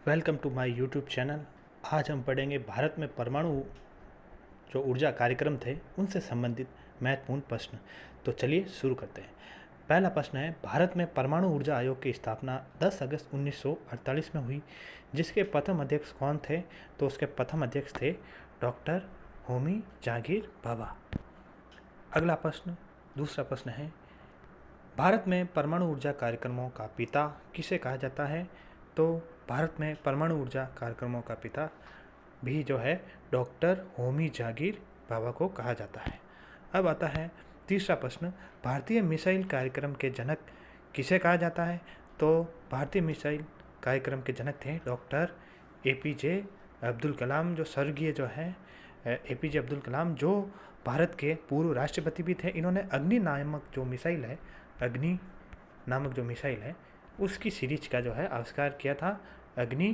Welcome to my YouTube channel. आज हम पढ़ेंगे भारत में परमाणु जो ऊर्जा कार्यक्रम थे उनसे संबंधित महत्वपूर्ण प्रश्न। तो चलिए शुरू करते हैं। पहला प्रश्न है, भारत में परमाणु ऊर्जा आयोग की स्थापना 10 अगस्त 1948 में हुई, जिसके प्रथम अध्यक्ष कौन थे? तो उसके प्रथम अध्यक्ष थे डॉक्टर होमी जहांगीर भाभा। अगला प्रश्न, दूसरा प्रश्न है, भारत में परमाणु ऊर्जा कार्यक्रमों का पिता किसे कहा जाता है? तो भारत में परमाणु ऊर्जा कार्यक्रमों का पिता भी जो है डॉक्टर होमी जहांगीर भाभा को कहा जाता है। अब आता है तीसरा प्रश्न, भारतीय मिसाइल कार्यक्रम के जनक किसे कहा जाता है? तो भारतीय मिसाइल कार्यक्रम के जनक थे डॉक्टर एपीजे अब्दुल कलाम, जो स्वर्गीय जो है एपीजे अब्दुल कलाम, जो भारत के पूर्व राष्ट्रपति भी थे। इन्होंने अग्नि नामक जो मिसाइल है उसकी सीरीज का जो है आविष्कार किया था। अग्नि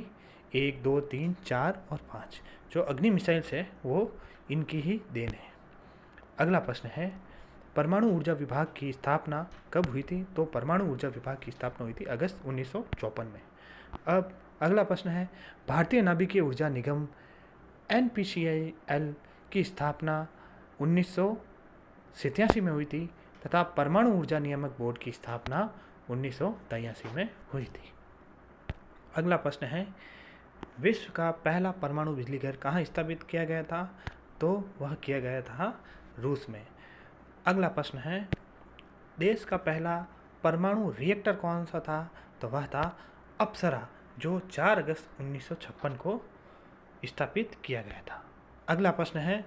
1, 2, 3, 4 और 5 जो अग्नि मिसाइल्स है वो इनकी ही देन है। अगला प्रश्न है, परमाणु ऊर्जा विभाग की स्थापना कब हुई थी? तो परमाणु ऊर्जा विभाग की स्थापना हुई थी अगस्त 1954 में। अब अगला प्रश्न है, भारतीय नाभिकीय ऊर्जा निगम NPCIL की स्थापना 1987 में हुई थी तथा परमाणु ऊर्जा नियामक बोर्ड की स्थापना 1983 में हुई थी। अगला प्रश्न है, विश्व का पहला परमाणु बिजली घर कहाँ स्थापित किया गया था? तो वह किया गया था रूस में। अगला प्रश्न है, देश का पहला परमाणु रिएक्टर कौन सा था? तो वह था अप्सरा, जो 4 अगस्त 1956 को स्थापित किया गया था। अगला प्रश्न है,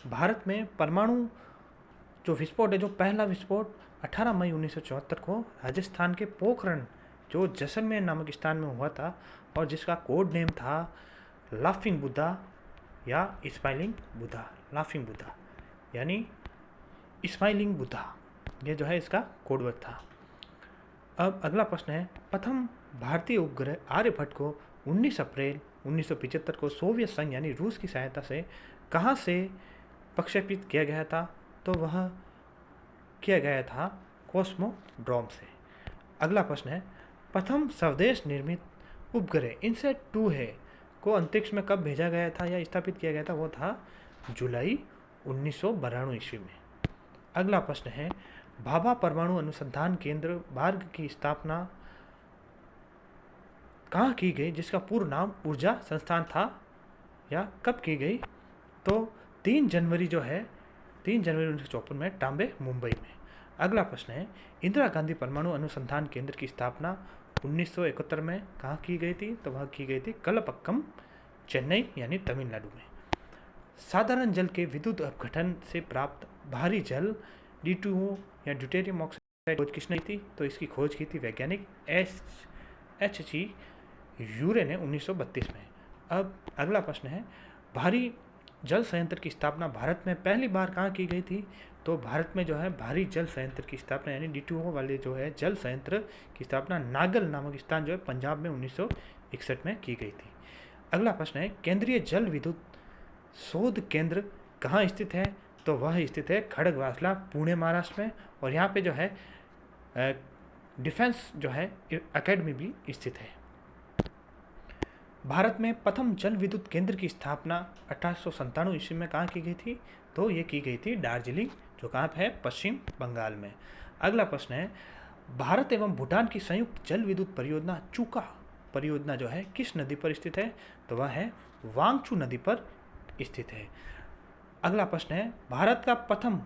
भारत में परमाणु जो विस्फोट है, जो पहला विस्फोट 18 मई 1974 को राजस्थान के पोखरण जो जैसलमेर नामक स्थान में हुआ था और जिसका कोड नेम था लाफिंग बुद्धा या स्माइलिंग बुद्धा यानी स्माइलिंग बुद्धा, ये जो है इसका कोडवर्ड था। अब अगला प्रश्न है, प्रथम भारतीय उपग्रह आर्यभट्ट को 19 अप्रैल 1975 को सोवियत संघ यानी रूस की सहायता से कहाँ से प्रक्षेपित किया गया था? तो वह किया गया था कॉस्मोड्रोम से। अगला प्रश्न है, प्रथम स्वदेश निर्मित उपग्रह इनसैट 2 है को अंतरिक्ष में कब भेजा गया था या स्थापित किया गया था? वो था जुलाई 1992 ईस्वी में। अगला प्रश्न है, भाभा परमाणु अनुसंधान केंद्र भार्ग की स्थापना कहाँ की गई, जिसका पूर्ण नाम ऊर्जा संस्थान था, या कब की गई? तो 3 जनवरी 1954 में टांबे, मुंबई में। अगला प्रश्न है, इंदिरा गांधी परमाणु अनुसंधान केंद्र की स्थापना 1971 में कहाँ की गई थी? तो वह की गई थी कलपक्कम, चेन्नई यानी तमिलनाडु में। साधारण जल के विद्युत अपघटन से प्राप्त भारी जल D2O या ड्यूटेरियम ऑक्साइड खोज किसने की थी? तो इसकी खोज की थी वैज्ञानिक H.G. यूरे ने 1932 में। अब अगला प्रश्न है, भारी जल संयंत्र की स्थापना भारत में पहली बार कहाँ की गई थी? तो भारत में जो है भारी जल संयंत्र की स्थापना यानी D2O वाले जो है जल संयंत्र की स्थापना नागल नामक स्थान जो है पंजाब में 1961 में की गई थी। अगला प्रश्न है, केंद्रीय जल विद्युत शोध केंद्र कहाँ स्थित है? तो वह स्थित है खड़गवासला, पुणे, महाराष्ट्र में। और यहाँ पे जो है डिफेंस जो है अकेडमी भी स्थित है। भारत में प्रथम जल विद्युत केंद्र की स्थापना 1897 ईस्वी में कहाँ की गई थी? तो ये की गई थी दार्जिलिंग, जो कहाँ पे है? पश्चिम बंगाल में। अगला प्रश्न है, भारत एवं भूटान की संयुक्त जल विद्युत परियोजना चूका परियोजना जो है किस नदी पर स्थित है? तो वह है वांगचू नदी पर स्थित है। अगला प्रश्न है, भारत का प्रथम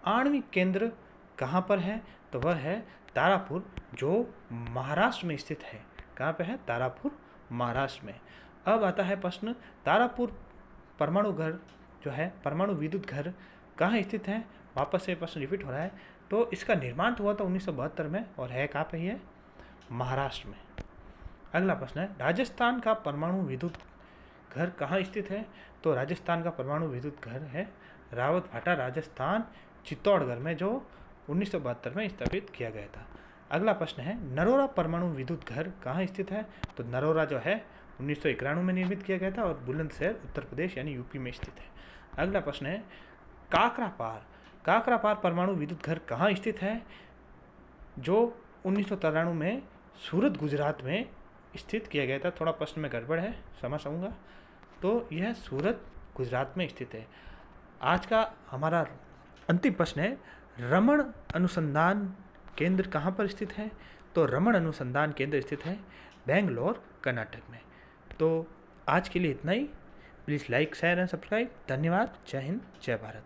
आणविक केंद्र कहाँ पर है? तो वह है तारापुर, जो महाराष्ट्र में स्थित है। कहाँ पे है? तारापुर, महाराष्ट्र में। अब आता है प्रश्न, तारापुर परमाणु घर जो है परमाणु विद्युत घर कहाँ स्थित है? वापस से प्रश्न रिपीट हो रहा है। तो इसका निर्माण हुआ था 1972 में और है कहाँ पे? है महाराष्ट्र में। अगला प्रश्न है, राजस्थान का परमाणु विद्युत घर कहाँ स्थित है? तो राजस्थान का परमाणु विद्युत घर है रावतभाटा, राजस्थान, चित्तौड़गढ़ में, जो 1972 में स्थापित किया गया था। अगला प्रश्न है, नरोरा परमाणु विद्युत घर कहाँ स्थित है? तो नरोरा जो है 1991 में निर्मित किया गया था और बुलंदशहर, उत्तर प्रदेश यानी यूपी में स्थित है। अगला प्रश्न है, काकरापार परमाणु विद्युत घर कहाँ स्थित है? जो 1993 में सूरत, गुजरात में स्थित किया गया था। थोड़ा प्रश्न में गड़बड़ है, क्षमा चाहूँगा। तो यह सूरत गुजरात में स्थित है। आज का हमारा अंतिम प्रश्न है, रमण अनुसंधान केंद्र कहाँ पर स्थित है? तो रमण अनुसंधान केंद्र स्थित है बेंगलोर, कर्नाटक में। तो आज के लिए इतना ही। Please like, share and subscribe. धन्यवाद। जय हिंद, जय भारत।